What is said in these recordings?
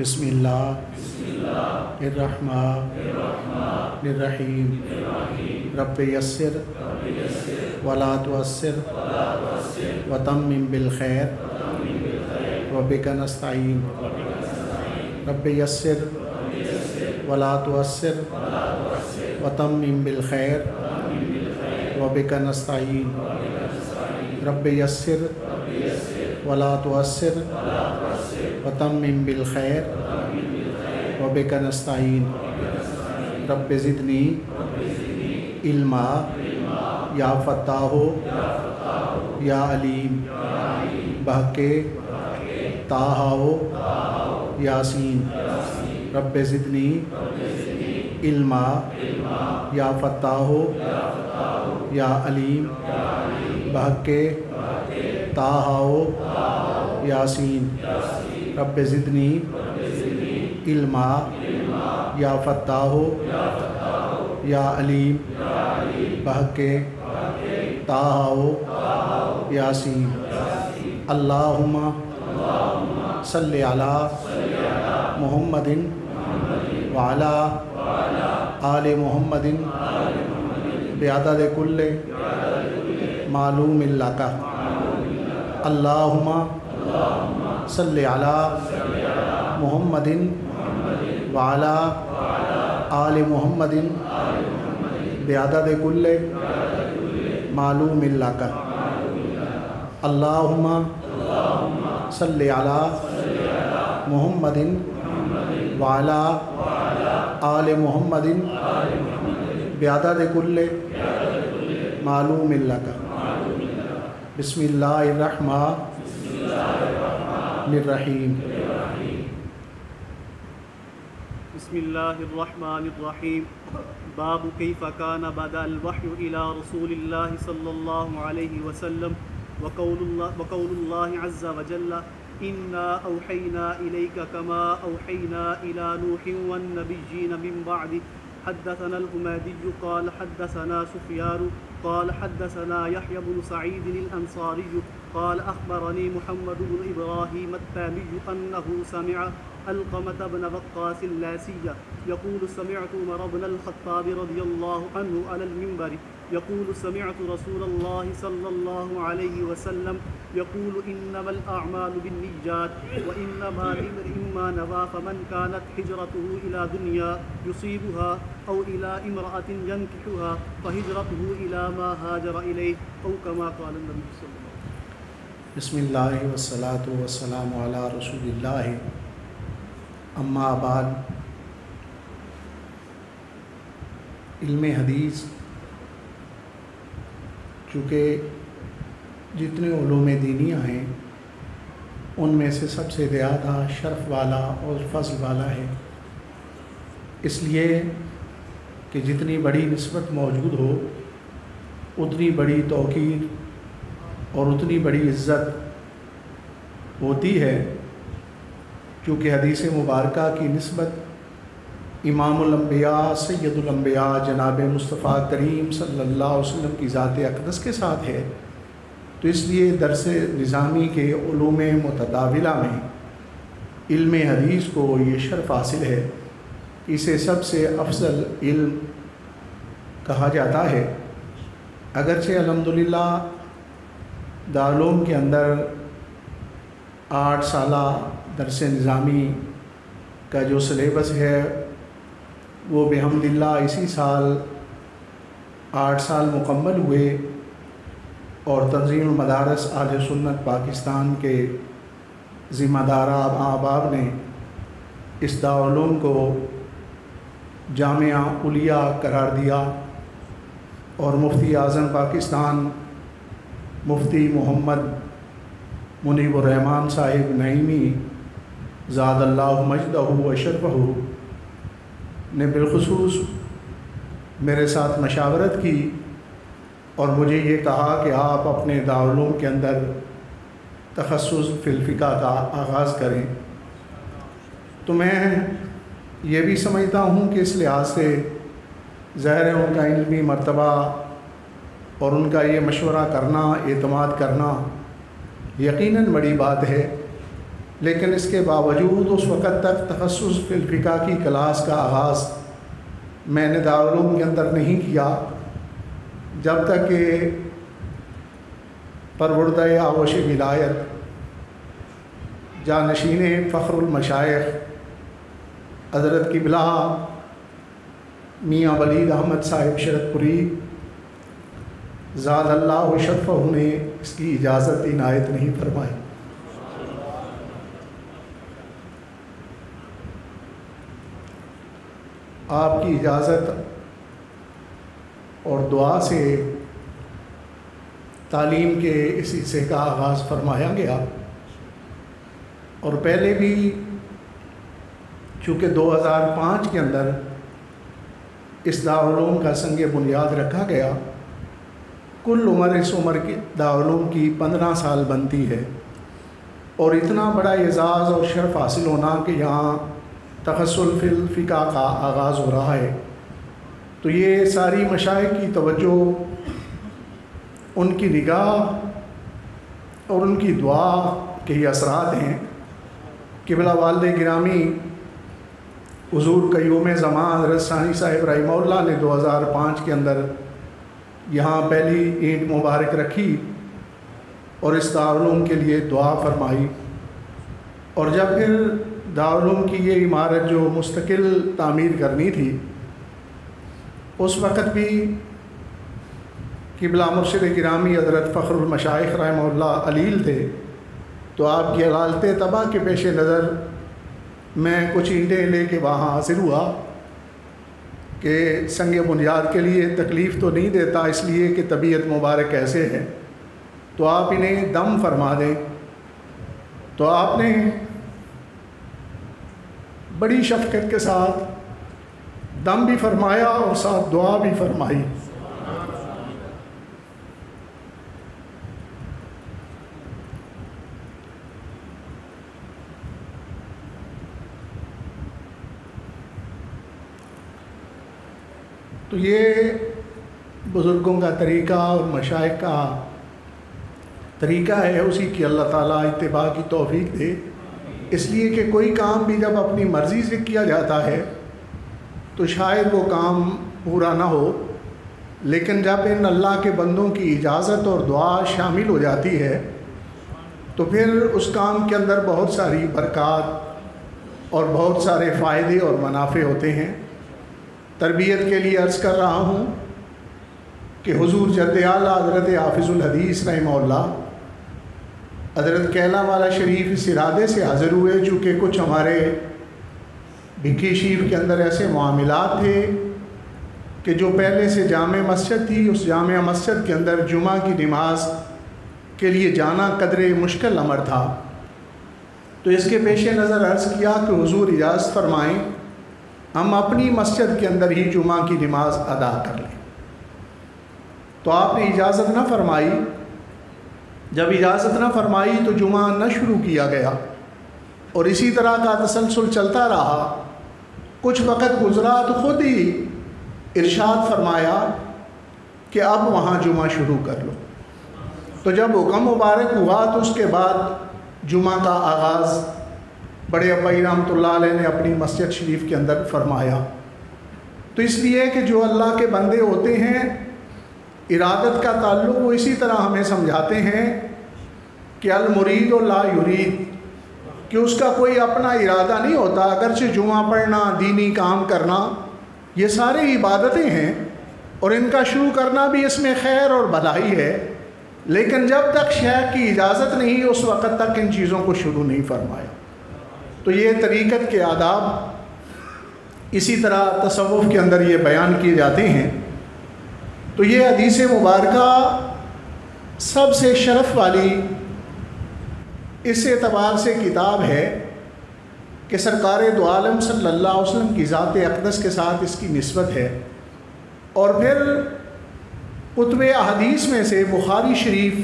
بسم اللہ الرحمن الرحیم رب یسر ولا تعسر وتمم بالخیر وبک نستعین رب یسر ولا تعسر وتمم بالخیر وبک نستعین رب یسر ولا تعسر وتمم بالخیر وبک نستعین رب زدنی علما یا فتاح یا علیم بحق طٰہٰ یاسین رب زدنی علما یا فتاح یا علیم بحق طٰہٰ یاسین رب زدنی علما یا فتاح یا علیم بحق طٰہٰ یاسین اللہم صلی علی محمد وعلی آل محمد بعدد کل معلوم لک اللہم صلی علی محمد وعلی آل محمد بعدد کل معلوم لک اللہم صلی علی محمد وعلی آل محمد بعدد کل معلوم لک بسم اللہ الرحمن الرحیم بسم اللہ الرحمن الرحیم باب کیف کان بدأ الوحی الى رسول اللہ صلی اللہ علیہ وسلم وقول اللہ عز وجل انا اوحینا الیک کما اوحینا الى نوح والنبیین من بعد حدثنا الحمیدی قال حدثنا سفیان قال حدثنا يحيى بن سعيد الأنصاري قال أخبرني محمد بن إبراهيم التامي أنه سمع علقمة بن وقاص اللاسي يقول سمعت عمر بن الخطاب رضي الله عنه على المنبر يقول سمعت رسول الله صلى الله عليه وسلم يقول إنما الأعمال بالنيات وإنما لامرئ ما نوى فمن كانت هجرته إلى دنيا يصيبها أو إلى امرأة ينكحها فهجرته إلى ما هاجر إليه أو كما قال النبي صلى الله عليه وسلم بسم اللہ والصلاة والسلام علی رسول اللہ اما بعد علم حدیث چونکہ جتنے علوم دینیہ ہیں ان میں سے سب سے زیادہ شرف والا اور فضل والا ہے، اس لیے کہ جتنی بڑی نسبت موجود ہو اتنی بڑی توقیر اور اتنی بڑی عزت ہوتی ہے، کیونکہ حدیث مبارکہ کی نسبت امام الانبیاء سید الانبیاء جناب مصطفیٰ کریم صلی اللہ علیہ وسلم کی ذات اقدس کے ساتھ ہے، تو اس لیے درس نظامی کے علوم متداولہ میں علم حدیث کو یہ شرف حاصل ہے، اسے سب سے افضل علم کہا جاتا ہے۔ اگرچہ الحمدللہ دارالعلوم کے اندر 8 سالہ درس نظامی کا جو سلیبس ہے وہ بحمدللہ اسی سال 8 سال مکمل ہوئے، اور تنظیم المدارس اہل سنت پاکستان کے ذمہ دار احباب نے اس دارالعلوم کو جامعہ علیہ قرار دیا، اور مفتی اعظم پاکستان مفتی محمد منیب الرحمان صاحب نعیمی زاد اللہ مجدہ و شرفہ نے بالخصوص میرے ساتھ مشاورت کی اور مجھے یہ کہا کہ آپ اپنے دارالعلوم کے اندر تخصص فی الفقہ کا آغاز کریں، تو میں یہ بھی سمجھتا ہوں کہ اس لحاظ سے ظاہر ہے ان کا علمی مرتبہ اور ان کا یہ مشورہ کرنا، اعتماد کرنا یقیناً بڑی بات ہے، لیکن اس کے باوجود اس وقت تک تخصص فی الفقہ کی کلاس کا آغاز میں نے دارالعلوم کے اندر نہیں کیا، جب تک کہ پروردہ آغوش ولایت جانشین فخر المشائخ حضرت قبلہ میاں ولید احمد صاحب شرط پوری زاد اللہ شرفہ نے اس کی اجازت عنایت نہیں فرمائی۔ آپ کی اجازت اور دعا سے تعلیم کے اس حصے کا آغاز فرمایا گیا، اور پہلے بھی چونکہ 2005 کے اندر اس دارالعلوم کا سنگ بنیاد رکھا گیا، کل عمر اس عمر کی دارالعلوم کی 15 سال بنتی ہے، اور اتنا بڑا اعزاز اور شرف حاصل ہونا کہ یہاں تخصص فی الفقہ کا آغاز ہو رہا ہے، تو یہ ساری مشائخ کی توجہ، ان کی نگاہ اور ان کی دعا کے ہی اثرات ہیں۔ قبلہ والد گرامی حضور قیوم زمان حضرت ثانی صاحب رحمہ اللہ نے 2005 کے اندر یہاں پہلی اینٹ مبارک رکھی اور اس دارالعلوم کے لیے دعا فرمائی، اور جب پھر دارالعلوم کی یہ عمارت جو مستقل تعمیر کرنی تھی، اس وقت بھی قبلہ مرشد گرامی حضرت فخر المشائخ رحمہ اللہ علیل تھے، تو آپ کی علالت طبع کے پیش نظر میں کچھ اینٹیں لے کے وہاں حاضر ہوا کہ سنگ بنیاد کے لیے تکلیف تو نہیں دیتا، اس لیے کہ طبیعت مبارک ایسے ہے، تو آپ انہیں دم فرما دیں۔ تو آپ نے بڑی شفقت کے ساتھ دم بھی فرمایا اور ساتھ دعا بھی فرمائی۔ تو یہ بزرگوں کا طریقہ اور مشائخ کا طریقہ ہے، اسی کی اللہ تعالیٰ اتباع کی توفیق دے۔ اس لیے کہ کوئی کام بھی جب اپنی مرضی سے کیا جاتا ہے تو شاید وہ کام پورا نہ ہو، لیکن جب ان اللہ کے بندوں کی اجازت اور دعا شامل ہو جاتی ہے تو پھر اس کام کے اندر بہت ساری برکات اور بہت سارے فائدے اور منافع ہوتے ہیں۔ تربیت کے لیے عرض کر رہا ہوں کہ حضور جد اعلیٰ حضرت حافظ الحدیث رحمہ اللہ حضرت کیلا والا شریف اس ارادے سے حاضر ہوئے، چونکہ کچھ ہمارے بھکی شریف کے اندر ایسے معاملات تھے کہ جو پہلے سے جامع مسجد تھی، اس جامع مسجد کے اندر جمعہ کی نماز کے لیے جانا قدرے مشکل امر تھا، تو اس کے پیش نظر عرض کیا کہ حضور اجازت فرمائیں ہم اپنی مسجد کے اندر ہی جمعہ کی نماز ادا کر لیں۔ تو آپ نے اجازت نہ فرمائی، جب اجازت نہ فرمائی تو جمعہ نہ شروع کیا گیا، اور اسی طرح کا تسلسل چلتا رہا۔ کچھ وقت گزرا تو خود ہی ارشاد فرمایا کہ اب وہاں جمعہ شروع کر لو۔ تو جب حکم مبارک ہوا تو اس کے بعد جمعہ کا آغاز بڑے ابائی رحمۃ اللہ علیہ نے اپنی مسجد شریف کے اندر فرمایا۔ تو اس لیے کہ جو اللہ کے بندے ہوتے ہیں، ارادت کا تعلق وہ اسی طرح ہمیں سمجھاتے ہیں کہ المرید لا یرید، کہ اس کا کوئی اپنا ارادہ نہیں ہوتا۔ اگرچہ جمعہ پڑھنا، دینی کام کرنا، یہ سارے عبادتیں ہیں اور ان کا شروع کرنا بھی اس میں خیر اور بھلائی ہے، لیکن جب تک شیخ کی اجازت نہیں اس وقت تک ان چیزوں کو شروع نہیں فرمایا۔ تو یہ طریقت کے آداب اسی طرح تصوف کے اندر یہ بیان کیے جاتے ہیں۔ تو یہ حدیث مبارکہ سب سے شرف والی اس اعتبار سے کتاب ہے کہ سرکار دو عالم صلی اللہ علیہ وسلم کی ذات اقدس کے ساتھ اس کی نسبت ہے، اور پھر کتب احادیث میں سے بخاری شریف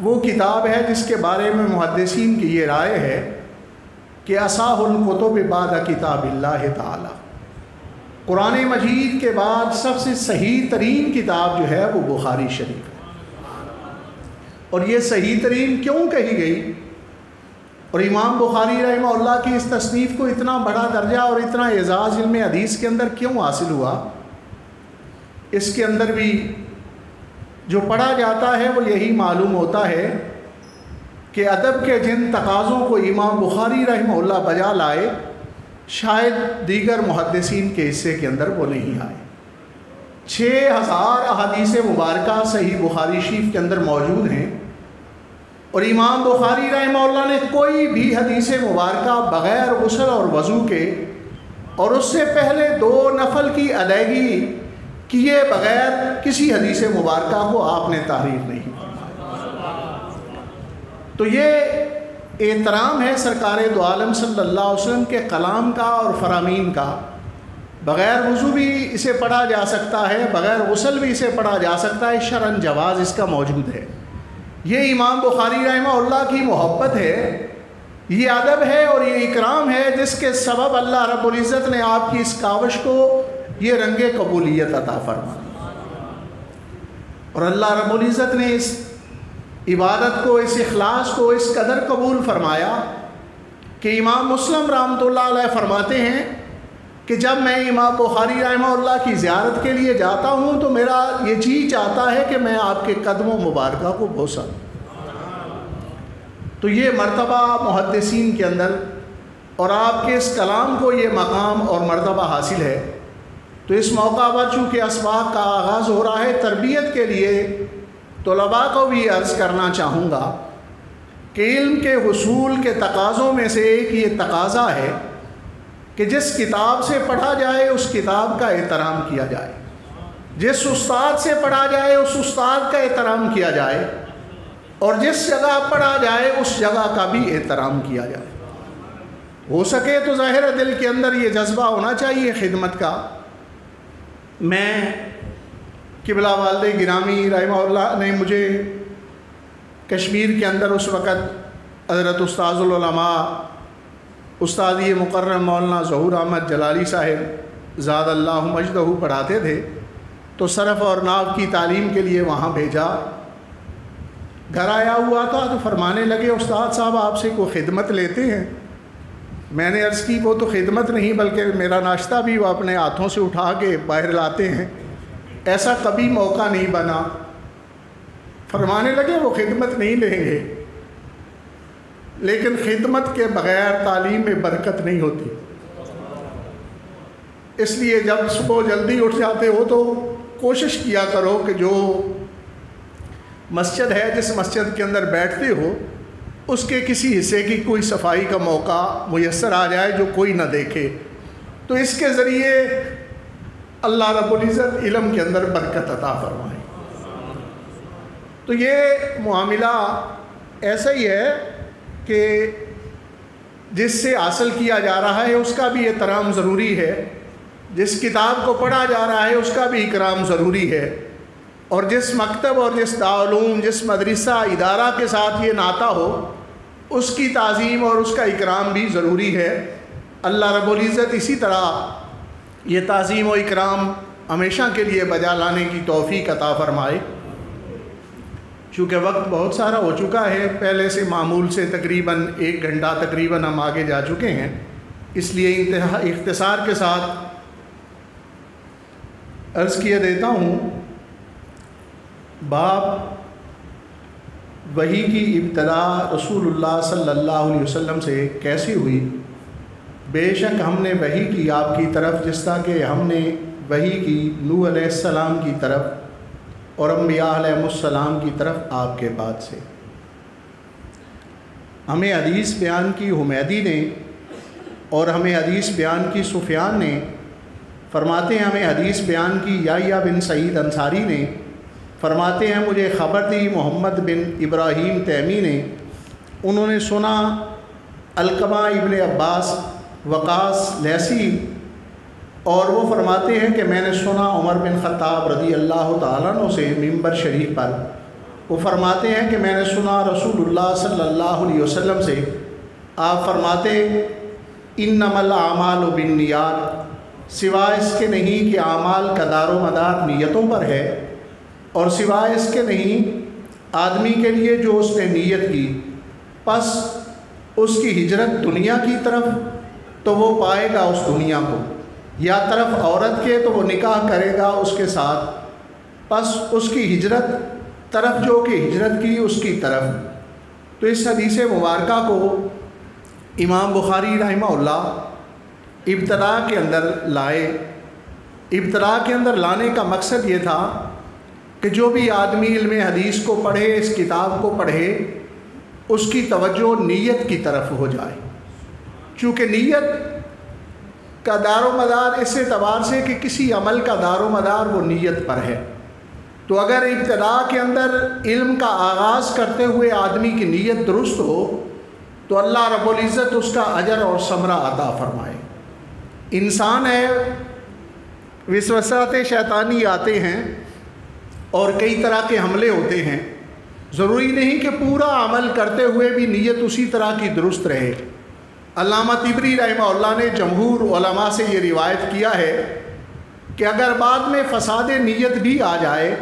وہ کتاب ہے جس کے بارے میں محدثین کی یہ رائے ہے کہ اصح الکتب بعد کتاب اللہ تعالی، قرآن مجید کے بعد سب سے صحیح ترین کتاب جو ہے وہ بخاری شریف ہے۔ اور یہ صحیح ترین کیوں کہی گئی؟ اور امام بخاری رحمہ اللہ کی اس تصنیف کو اتنا بڑا درجہ اور اتنا اعزاز علم حدیث کے اندر کیوں حاصل ہوا؟ اس کے اندر بھی جو پڑھا جاتا ہے وہ یہی معلوم ہوتا ہے کہ ادب کے جن تقاضوں کو امام بخاری رحمہ اللہ بجا لائے شاید دیگر محدثین کے حصے کے اندر وہ نہیں آئے۔ 6000 احادیث مبارکہ صحیح بخاری شریف کے اندر موجود ہیں، اور امام بخاری رحمہ اللہ نے کوئی بھی حدیث مبارکہ بغیر غسل اور وضو کے اور اس سے پہلے 2 نفل کی ادائیگی کیے بغیر کسی حدیث مبارکہ کو آپ نے تحریر نہیں کی۔ تو یہ احترام ہے سرکار دو عالم صلی اللہ علیہ وسلم کے کلام کا اور فرامین کا۔ بغیر وضو بھی اسے پڑھا جا سکتا ہے، بغیر غسل بھی اسے پڑھا جا سکتا ہے، شرعاً جواز اس کا موجود ہے۔ یہ امام بخاری رحمہ اللہ کی محبت ہے، یہ ادب ہے اور یہ اکرام ہے جس کے سبب اللہ رب العزت نے آپ کی اس کاوش کو یہ رنگ قبولیت عطا فرمایا، اور اللہ رب العزت نے اس عبادت کو، اس اخلاص کو اس قدر قبول فرمایا کہ امام مسلم رحمۃ اللہ علیہ فرماتے ہیں کہ جب میں امام بخاری رحمہ اللہ کی زیارت کے لیے جاتا ہوں تو میرا یہ جی چاہتا ہے کہ میں آپ کے قدموں مبارکہ کو بوسا۔ تو یہ مرتبہ محدثین کے اندر اور آپ کے اس کلام کو یہ مقام اور مرتبہ حاصل ہے۔ تو اس موقع پر چونکہ اسباق کا آغاز ہو رہا ہے، تربیت کے لیے طلباء کو بھی عرض کرنا چاہوں گا کہ علم کے حصول کے تقاضوں میں سے ایک یہ تقاضا ہے کہ جس کتاب سے پڑھا جائے اس کتاب کا احترام کیا جائے، جس استاد سے پڑھا جائے اس استاد کا احترام کیا جائے، اور جس جگہ پڑھا جائے اس جگہ کا بھی احترام کیا جائے۔ ہو سکے تو ظاہر دل کے اندر یہ جذبہ ہونا چاہیے خدمت کا۔ میں قبلہ والد گرامی رحمہ اللہ نے مجھے کشمیر کے اندر اس وقت حضرت استاذ العلماء استادی مقرر مولانا ظہور احمد جلالی صاحب زاد اللہ مجدہ پڑھاتے تھے، تو صرف اور نحو کی تعلیم کے لیے وہاں بھیجا۔ گھر آیا ہوا تھا تو فرمانے لگے استاد صاحب آپ سے کوئی خدمت لیتے ہیں؟ میں نے عرض کی وہ تو خدمت نہیں بلکہ میرا ناشتہ بھی وہ اپنے ہاتھوں سے اٹھا کے باہر لاتے ہیں، ایسا کبھی موقع نہیں بنا۔ فرمانے لگے وہ خدمت نہیں لیں گے، لیکن خدمت کے بغیر تعلیم میں برکت نہیں ہوتی، اس لیے جب صبح جلدی اٹھ جاتے ہو تو کوشش کیا کرو کہ جو مسجد ہے جس مسجد کے اندر بیٹھتے ہو اس کے کسی حصے کی کوئی صفائی کا موقع میسر آ جائے جو کوئی نہ دیکھے، تو اس کے ذریعے اللہ رب العزت علم کے اندر برکت عطا فرمائے۔ تو یہ معاملہ ایسا ہی ہے کہ جس سے حاصل کیا جا رہا ہے اس کا بھی احترام ضروری ہے، جس کتاب کو پڑھا جا رہا ہے اس کا بھی اکرام ضروری ہے، اور جس مکتب اور جس دارالعلوم جس مدرسہ ادارہ کے ساتھ یہ ناطہ ہو اس کی تعظیم اور اس کا اکرام بھی ضروری ہے۔ اللہ رب العزت اسی طرح یہ تعظیم و اکرام ہمیشہ کے لیے بجا لانے کی توفیق عطا فرمائے۔ چونکہ وقت بہت سارا ہو چکا ہے، پہلے سے معمول سے تقریباً 1 گھنٹہ تقریباً ہم آگے جا چکے ہیں، اس لیے اختصار کے ساتھ عرض کیے دیتا ہوں۔ باب وحی کی ابتدا رسول اللہ صلی اللہ علیہ وسلم سے کیسی ہوئی؟ بے شک ہم نے وحی کی آپ کی طرف جس طرح کہ ہم نے وحی کی نوح علیہ السلام کی طرف اور انبیاء علیہ السلام کی طرف آپ کے بعد سے۔ ہمیں حدیث بیان کی حمیدی نے اور ہمیں حدیث بیان کی سفیان نے، فرماتے ہیں ہمیں حدیث بیان کی یحییٰ بن سعید انصاری نے، فرماتے ہیں مجھے خبر دی محمد بن ابراہیم تیمی نے، انہوں نے سنا علقمہ ابن عباس وقاص لیثی، اور وہ فرماتے ہیں کہ میں نے سنا عمر بن خطاب رضی اللہ تعالیٰ عنہ سے ممبر شریف پر، وہ فرماتے ہیں کہ میں نے سنا رسول اللہ صلی اللہ علیہ وسلم سے، آپ فرماتے انما الاعمال بالنیات، سوائے اس کے نہیں کہ اعمال کا دار و مدار نیتوں پر ہے، اور سوائے اس کے نہیں آدمی کے لیے جو اس نے نیت کی، پس اس کی ہجرت دنیا کی طرف تو وہ پائے گا اس دنیا کو، یا طرف عورت کے تو وہ نکاح کرے گا اس کے ساتھ، پس اس کی ہجرت طرف جو کہ ہجرت کی اس کی طرف۔ تو اس حدیث مبارکہ کو امام بخاری رحمہ اللہ ابتدا کے اندر لائے۔ ابتدا کے اندر لانے کا مقصد یہ تھا کہ جو بھی آدمی علم حدیث کو پڑھے، اس کتاب کو پڑھے، اس کی توجہ نیت کی طرف ہو جائے، چونکہ نیت کا دار و مدار اس اعتبار سے کہ کسی عمل کا دار و مدار وہ نیت پر ہے۔ تو اگر ابتدا کے اندر علم کا آغاز کرتے ہوئے آدمی کی نیت درست ہو تو اللہ رب العزت اس کا اجر اور ثمرہ عطا فرمائے۔ انسان ہے، وسوسات شیطانی آتے ہیں اور کئی طرح کے حملے ہوتے ہیں، ضروری نہیں کہ پورا عمل کرتے ہوئے بھی نیت اسی طرح کی درست رہے۔ علامہ طبری رحمہ اللہ نے جمہور علماء سے یہ روایت کیا ہے کہ اگر بعد میں فساد نیت بھی آ جائے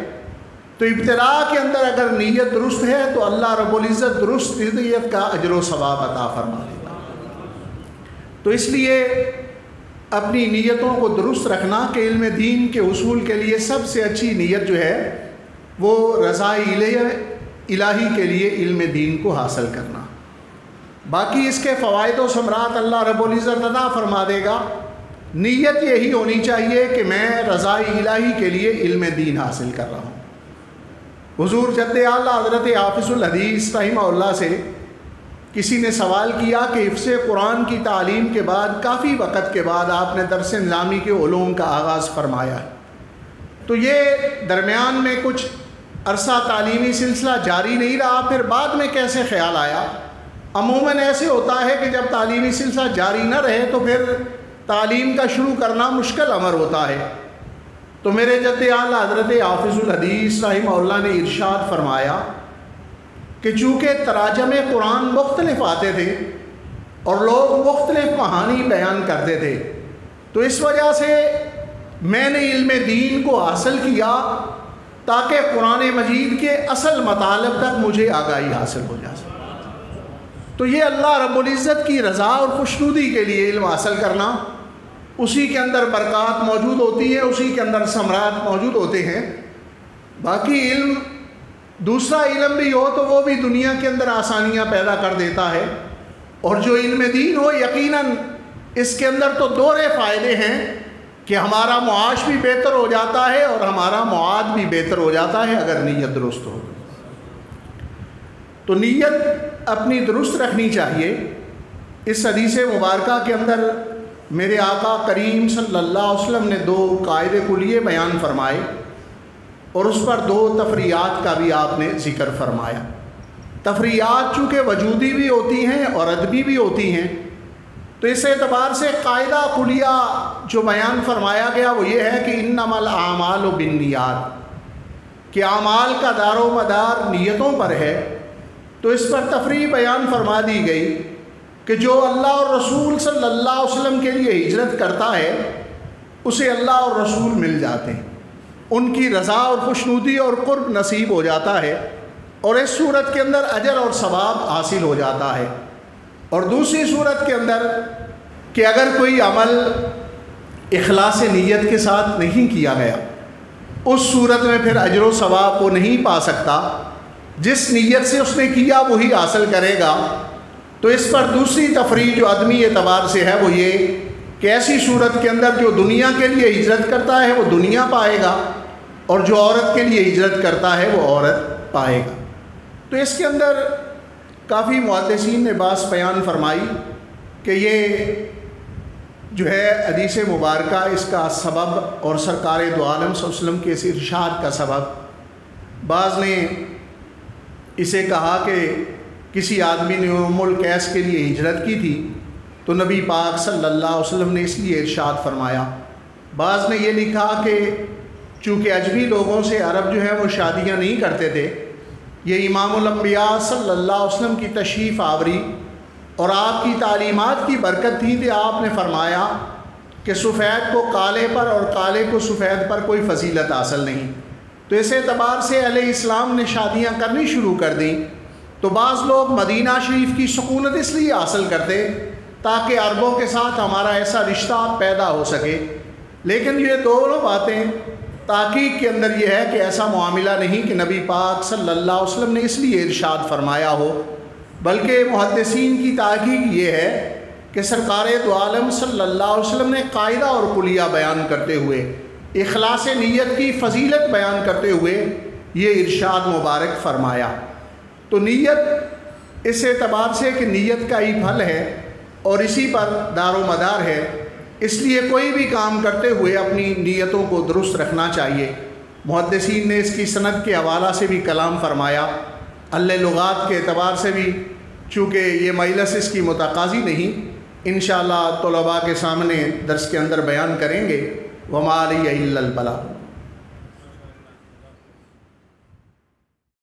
تو ابتدا کے اندر اگر نیت درست ہے تو اللہ رب العزت درست نیت کا اجر و ثواب عطا فرما دیتا۔ تو اس لیے اپنی نیتوں کو درست رکھنا کہ علم دین کے اصول کے لیے سب سے اچھی نیت جو ہے وہ رضا الہی کے لیے علم دین کو حاصل کرنا۔ باقی اس کے فوائد و ثمرات اللہ رب العزت عطا فرما دے گا۔ نیت یہی ہونی چاہیے کہ میں رضا الہی کے لیے علم دین حاصل کر رہا ہوں۔ حضور جد اعلیٰ حضرت حافظ الحدیث رحمہ اللہ سے کسی نے سوال کیا کہ حفظ قرآن کی تعلیم کے بعد کافی وقت کے بعد آپ نے درس نظامی کے علوم کا آغاز فرمایا ہے، تو یہ درمیان میں کچھ عرصہ تعلیمی سلسلہ جاری نہیں رہا، پھر بعد میں کیسے خیال آیا؟ عموماً ایسے ہوتا ہے کہ جب تعلیمی سلسلہ جاری نہ رہے تو پھر تعلیم کا شروع کرنا مشکل امر ہوتا ہے۔ تو میرے جد اعلیٰ حضرت حافظ الحدیث رحمہ اللہ نے ارشاد فرمایا کہ چونکہ تراجم قرآن مختلف آتے تھے اور لوگ مختلف کہانی بیان کرتے تھے، تو اس وجہ سے میں نے علم دین کو حاصل کیا تاکہ قرآن مجید کے اصل مطالب تک مجھے آگاہی حاصل ہو جا سکے۔ تو یہ اللہ رب العزت کی رضا اور خوشنودی کے لیے علم حاصل کرنا، اسی کے اندر برکات موجود ہوتی ہے، اسی کے اندر ثمرات موجود ہوتے ہیں۔ باقی علم دوسرا علم بھی ہو تو وہ بھی دنیا کے اندر آسانیاں پیدا کر دیتا ہے، اور جو علم دین ہو یقیناً اس کے اندر تو دوہرے فائدے ہیں کہ ہمارا معاش بھی بہتر ہو جاتا ہے اور ہمارا معاد بھی بہتر ہو جاتا ہے اگر نیت درست ہو۔ تو نیت اپنی درست رکھنی چاہیے۔ اس حدیث مبارکہ کے اندر میرے آقا کریم صلی اللہ علیہ وسلم نے 2 قاعدے کلیے بیان فرمائے اور اس پر 2 تفریعات کا بھی آپ نے ذکر فرمایا۔ تفریعات چونکہ وجودی بھی ہوتی ہیں اور ادبی بھی ہوتی ہیں، تو اس اعتبار سے قاعدہ کلیہ جو بیان فرمایا گیا وہ یہ ہے کہ انما الاعمال بالنیات، کہ اعمال کا دار و مدار نیتوں پر ہے۔ تو اس پر تفریع بیان فرما دی گئی کہ جو اللہ اور رسول صلی اللہ علیہ وسلم کے لیے ہجرت کرتا ہے اسے اللہ اور رسول مل جاتے ہیں، ان کی رضا اور خوشنودی اور قرب نصیب ہو جاتا ہے، اور اس صورت کے اندر اجر اور ثواب حاصل ہو جاتا ہے۔ اور دوسری صورت کے اندر کہ اگر کوئی عمل اخلاص نیت کے ساتھ نہیں کیا گیا، اس صورت میں پھر اجر و ثواب وہ نہیں پا سکتا، جس نیت سے اس نے کیا وہی حاصل کرے گا۔ تو اس پر دوسری تفریع جو آدمی اعتبار سے ہے وہ یہ کہ ایسی صورت کے اندر جو دنیا کے لیے ہجرت کرتا ہے وہ دنیا پائے گا، اور جو عورت کے لیے ہجرت کرتا ہے وہ عورت پائے گا۔ تو اس کے اندر کافی محدثین نے بات بیان فرمائی کہ یہ جو ہے حدیث مبارکہ اس کا سبب اور سرکار دو عالم صلی اللہ علیہ وسلم کے اس ارشاد کا سبب، بعض نے اسے کہا کہ کسی آدمی نے ام القیس کے لیے ہجرت کی تھی تو نبی پاک صلی اللہ علیہ وسلم نے اس لیے ارشاد فرمایا۔ بعض نے یہ لکھا کہ چونکہ اجمی لوگوں سے عرب جو ہے وہ شادیاں نہیں کرتے تھے، یہ امام الانبیاء صلی اللہ علیہ وسلم کی تشریف آوری اور آپ کی تعلیمات کی برکت تھی کہ آپ نے فرمایا کہ سفید کو کالے پر اور کالے کو سفید پر کوئی فضیلت حاصل نہیں۔ تو اس اعتبار سے اہل اسلام نے شادیاں کرنی شروع کر دیں، تو بعض لوگ مدینہ شریف کی سکونت اس لیے حاصل کرتے تاکہ عربوں کے ساتھ ہمارا ایسا رشتہ پیدا ہو سکے، لیکن یہ دونوں باتیں تحقیق کے اندر یہ ہے کہ ایسا معاملہ نہیں کہ نبی پاک صلی اللہ علیہ وسلم نے اس لیے ارشاد فرمایا ہو، بلکہ محدثین کی تحقیق یہ ہے کہ سرکار دو عالم صلی اللہ علیہ وسلم نے قاعدہ اور کلیہ بیان کرتے ہوئے، اخلاص نیت کی فضیلت بیان کرتے ہوئے یہ ارشاد مبارک فرمایا۔ تو نیت اس اعتبار سے کہ نیت کا ہی پھل ہے اور اسی پر دار و مدار ہے، اس لیے کوئی بھی کام کرتے ہوئے اپنی نیتوں کو درست رکھنا چاہیے۔ محدثین نے اس کی سند کے حوالہ سے بھی کلام فرمایا، اہل لغات کے اعتبار سے بھی، چونکہ یہ مجلس اس کی متقاضی نہیں، انشاءاللہ طلباء کے سامنے درس کے اندر بیان کریں گے۔ وما علیہ الا البلاغ۔